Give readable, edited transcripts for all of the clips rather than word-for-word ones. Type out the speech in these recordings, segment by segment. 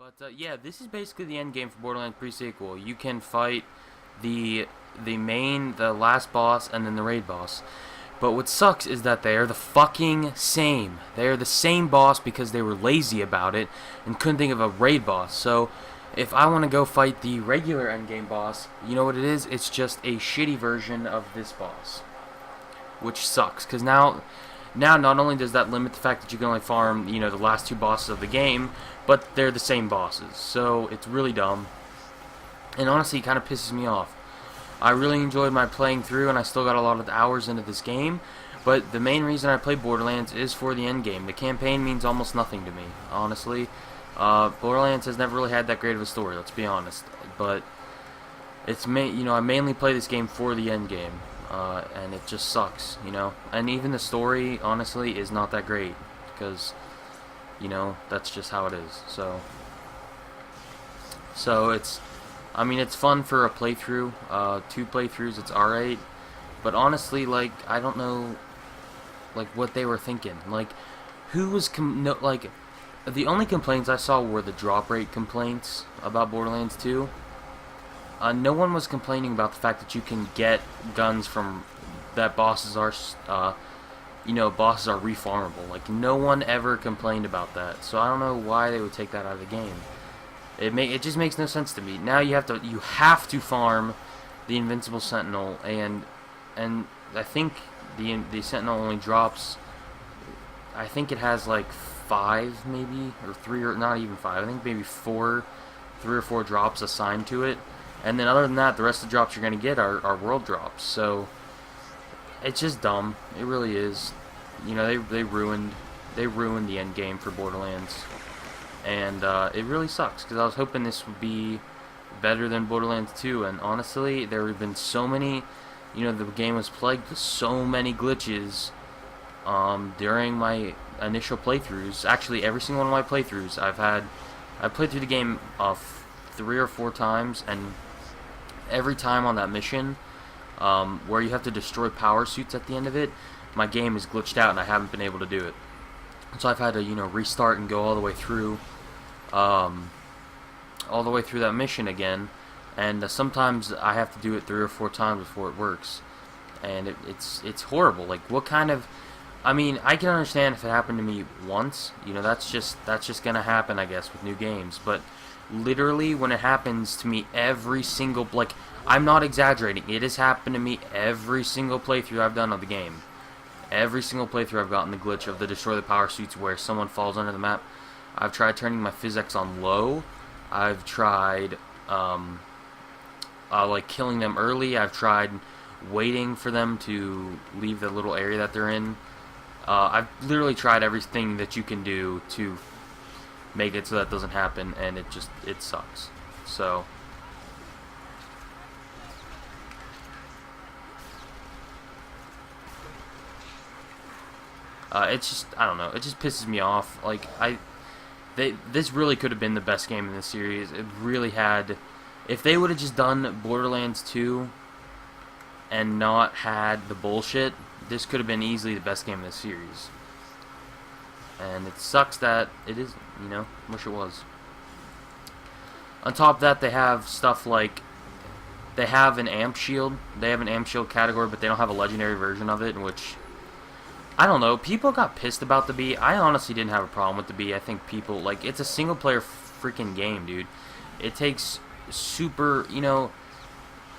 But yeah, this is basically the end game for Borderlands pre-sequel. You can fight the the last boss, and then the raid boss. But what sucks is that they are the fucking same. They are the same boss because they were lazy about it and couldn't think of a raid boss. So if I want to go fight the regular endgame boss, you know what it is? It's just a shitty version of this boss, which sucks. Because now not only does that limit the fact that you can only farm, the last two bosses of the game, but they're the same bosses. So it's really dumb. And honestly, it kind of pisses me off. I really enjoyed my playing through, and I still got a lot of hours into this game. But the main reason I play Borderlands is for the end game. The campaign means almost nothing to me, honestly. Borderlands has never really had that great of a story, let's be honest. But I mainly play this game for the end game. And it just sucks, And even the story, honestly, is not that great, because, that's just how it is. So it's fun for a playthrough, 2 playthroughs, it's alright. But honestly, I don't know, what they were thinking. Who was, the only complaints I saw were the drop rate complaints about Borderlands 2. No one was complaining about the fact that you can get guns that bosses are refarmable. No one ever complained about that. So I don't know why they would take that out of the game. It just makes no sense to me. Now you have to farm the Invincible Sentinel, and I think the Sentinel only drops. I think it has 5 maybe, or 3, or not even 5. I think maybe 3 or 4 drops assigned to it. And then other than that, the rest of the drops you're going to get are world drops. So it's just dumb. It really is. They ruined the end game for Borderlands. And it really sucks, because I was hoping this would be better than Borderlands 2. And honestly, there have been so many, the game was plagued with so many glitches during my initial playthroughs. Actually, every single one of my playthroughs, I've played through the game 3 or 4 times, and every time on that mission where you have to destroy power suits at the end of it, my game is glitched out and I haven't been able to do it. So I've had to restart and go all the way through that mission again, and sometimes I have to do it 3 or 4 times before it works, and it's horrible. What kind of, I can understand if it happened to me once, that's just gonna happen, I guess, with new games. But literally, when it happens to me every single, I'm not exaggerating, it has happened to me every single playthrough I've done of the game. Every single playthrough I've gotten the glitch of the destroy the power suits where someone falls under the map. I've tried turning my physics on low. I've tried killing them early. I've tried waiting for them to leave the little area that they're in. I've literally tried everything that you can do to make it so that doesn't happen, and it sucks. So it's just, I don't know, it just pisses me off. This really could have been the best game in this series. It really had. If they would have just done Borderlands 2 and not had the bullshit, this could have been easily the best game in this series. And it sucks that it isn't, wish it was. On top of that, they have stuff they have an amp shield. They have an amp shield category, but they don't have a legendary version of it, in which, I don't know, people got pissed about the bee. I honestly didn't have a problem with the bee. I think people, it's a single player freaking game, dude. It takes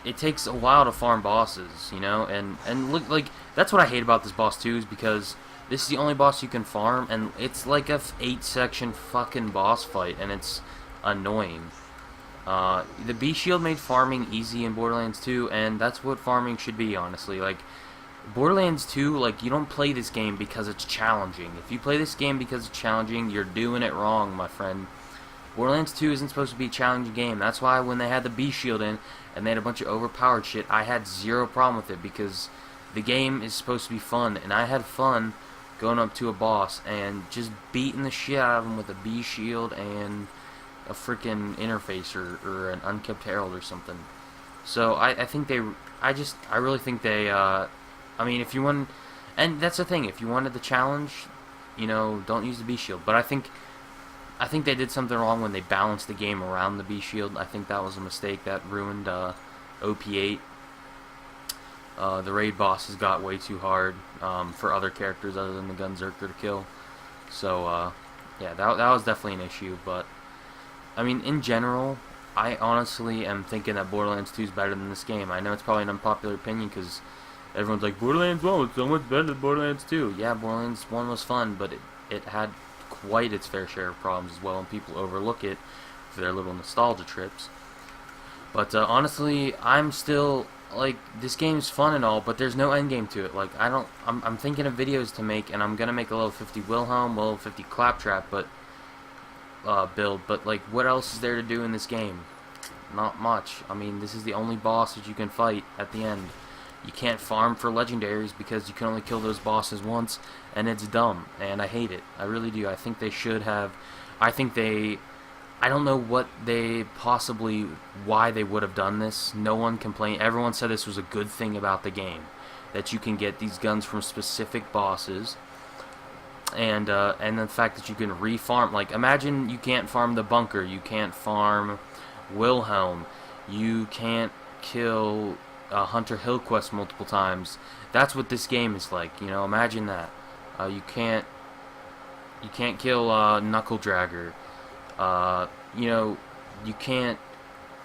it takes a while to farm bosses, and look, that's what I hate about this boss too, is because this is the only boss you can farm, and it's like a 8-section fucking boss fight, and it's annoying. The bee shield made farming easy in Borderlands 2, and that's what farming should be, honestly. Borderlands 2, you don't play this game because it's challenging. If you play this game because it's challenging, you're doing it wrong, my friend. Borderlands 2 isn't supposed to be a challenging game. That's why when they had the bee shield in, and they had a bunch of overpowered shit, I had zero problem with it, because the game is supposed to be fun, and I had fun going up to a boss and just beating the shit out of him with a bee shield and a freaking interface or an unkept herald or something. So I really think they, if you want, and that's the thing, if you wanted the challenge, don't use the bee shield. But I think I think they did something wrong when they balanced the game around the B shield. I think that was a mistake that ruined OP8. The raid bosses got way too hard for other characters other than the Gunzerker to kill. So, yeah, that was definitely an issue. But, I mean, in general, I honestly am thinking that Borderlands 2 is better than this game. I know it's probably an unpopular opinion because everyone's like, Borderlands 1 was so much better than Borderlands 2. Yeah, Borderlands 1 was fun, but it had quite its fair share of problems as well, and people overlook it for their little nostalgia trips. But honestly, I'm still, like, this game's fun and all, but there's no end game to it. Like, I'm thinking of videos to make, and I'm gonna make a level 50 Wilhelm, level 50 Claptrap, but build. But like, what else is there to do in this game? Not much. I mean, this is the only boss that you can fight at the end. You can't farm for legendaries because you can only kill those bosses once, and it's dumb, and I hate it. I really do. I think they should have. I don't know why they would have done this. No one complained. Everyone said this was a good thing about the game, that you can get these guns from specific bosses, and the fact that you can re-farm. Like, imagine you can't farm the bunker, you can't farm Wilhelm, you can't kill Hunter Hillquest multiple times. That's what this game is like. You know, imagine that. You can't kill Knuckle Dragger. You know, you can't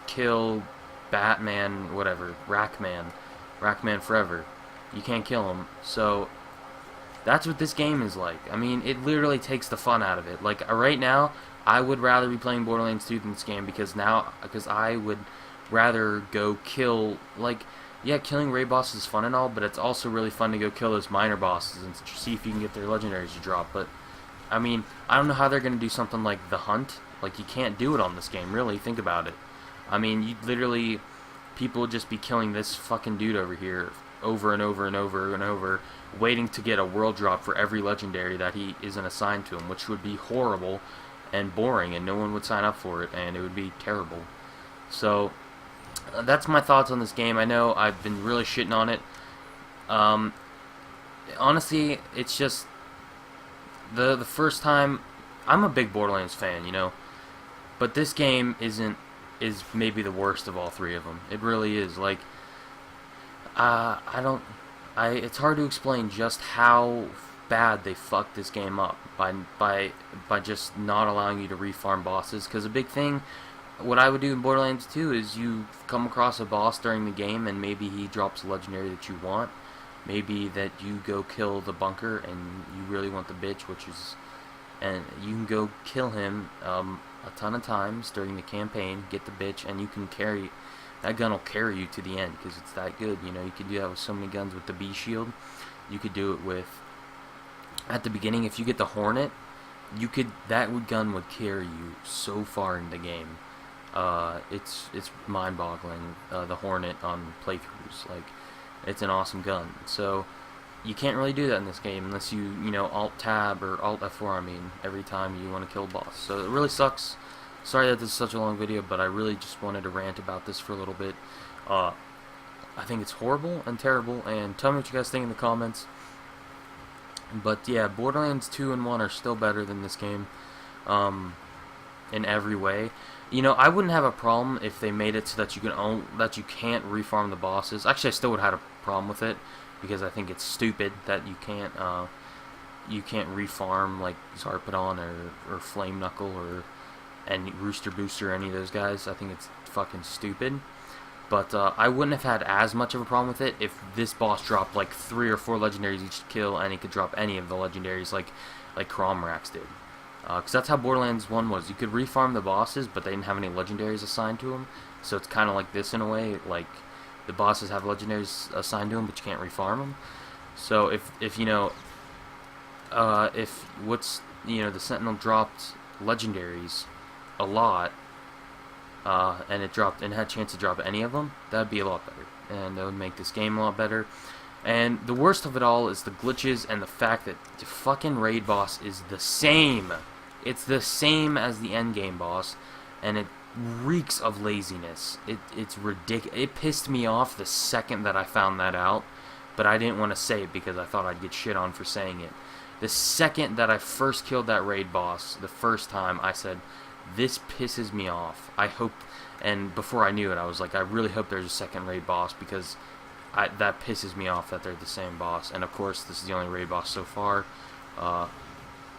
kill Batman, whatever, Rackman Forever. You can't kill him. So that's what this game is like. I mean, it literally takes the fun out of it. Like, right now, I would rather be playing Borderlands 2 than this game because I would rather go kill, like, yeah, killing raid bosses is fun and all, but it's also really fun to go kill those minor bosses and see if you can get their legendaries to drop. But I mean, I don't know how they're going to do something like the hunt. Like, you can't do it on this game, really. Think about it. I mean, you literally, people would just be killing this fucking dude over here over and over and over and over, waiting to get a world drop for every legendary that he isn't assigned to him, which would be horrible and boring, and no one would sign up for it, and it would be terrible. So that's my thoughts on this game. I know I've been really shitting on it. Honestly, it's just the first time. I'm a big Borderlands fan, you know, but this game is maybe the worst of all three of them. It really is. Like, it's hard to explain just how bad they fucked this game up by just not allowing you to refarm bosses. Because a big thing, what I would do in Borderlands 2 is you come across a boss during the game and maybe he drops a legendary that you want. Maybe that you go kill the bunker and you really want the bitch, and you can go kill him a ton of times during the campaign, get the bitch, and you can carry, that gun will carry you to the end because it's that good. You know, you could do that with so many guns with the B shield. You could do it with, at the beginning, if you get the Hornet, that gun would carry you so far in the game. It's mind-boggling, the Hornet on playthroughs. Like, it's an awesome gun. So you can't really do that in this game unless you know, Alt-Tab or Alt-F4, I mean, every time you want to kill a boss. So it really sucks. Sorry that this is such a long video, but I really just wanted to rant about this for a little bit. I think it's horrible and terrible, and tell me what you guys think in the comments. But yeah, Borderlands 2 and 1 are still better than this game in every way. You know, I wouldn't have a problem if they made it so that you can't refarm the bosses. Actually, I still would have had a problem with it, because I think it's stupid that you can't refarm like Zarpedon or Flame Knuckle and Rooster Booster or any of those guys. I think it's fucking stupid. But I wouldn't have had as much of a problem with it if this boss dropped like 3 or 4 legendaries each kill, and he could drop any of the legendaries like Cromrax did. Because that's how Borderlands 1 was. You could refarm the bosses, but they didn't have any legendaries assigned to them. So it's kind of like this in a way. Like, the bosses have legendaries assigned to them, but you can't refarm them. So if you know, the Sentinel dropped legendaries a lot, and it had a chance to drop any of them, that'd be a lot better, and that would make this game a lot better. And the worst of it all is the glitches and the fact that the fucking raid boss is the same. It's the same as the endgame boss, and it reeks of laziness. It's ridiculous. It pissed me off the second that I found that out, but I didn't want to say it because I thought I'd get shit on for saying it. The second that I first killed that raid boss, the first time, I said, this pisses me off. I hope, and before I knew it, I was like, I really hope there's a second raid boss, because that pisses me off that they're the same boss. And of course, this is the only raid boss so far.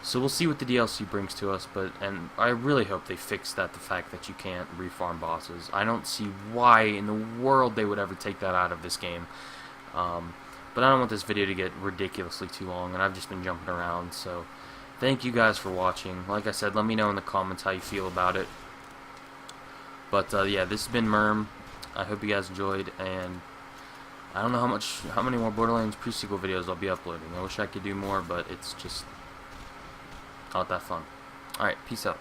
So we'll see what the DLC brings to us, and I really hope they fix that, the fact that you can't refarm bosses. I don't see why in the world they would ever take that out of this game. But I don't want this video to get ridiculously too long, and I've just been jumping around, so thank you guys for watching. Like I said, let me know in the comments how you feel about it. But yeah, this has been Merm. I hope you guys enjoyed, and I don't know how many more Borderlands pre-sequel videos I'll be uploading. I wish I could do more, but it's just not that fun. Alright, peace out.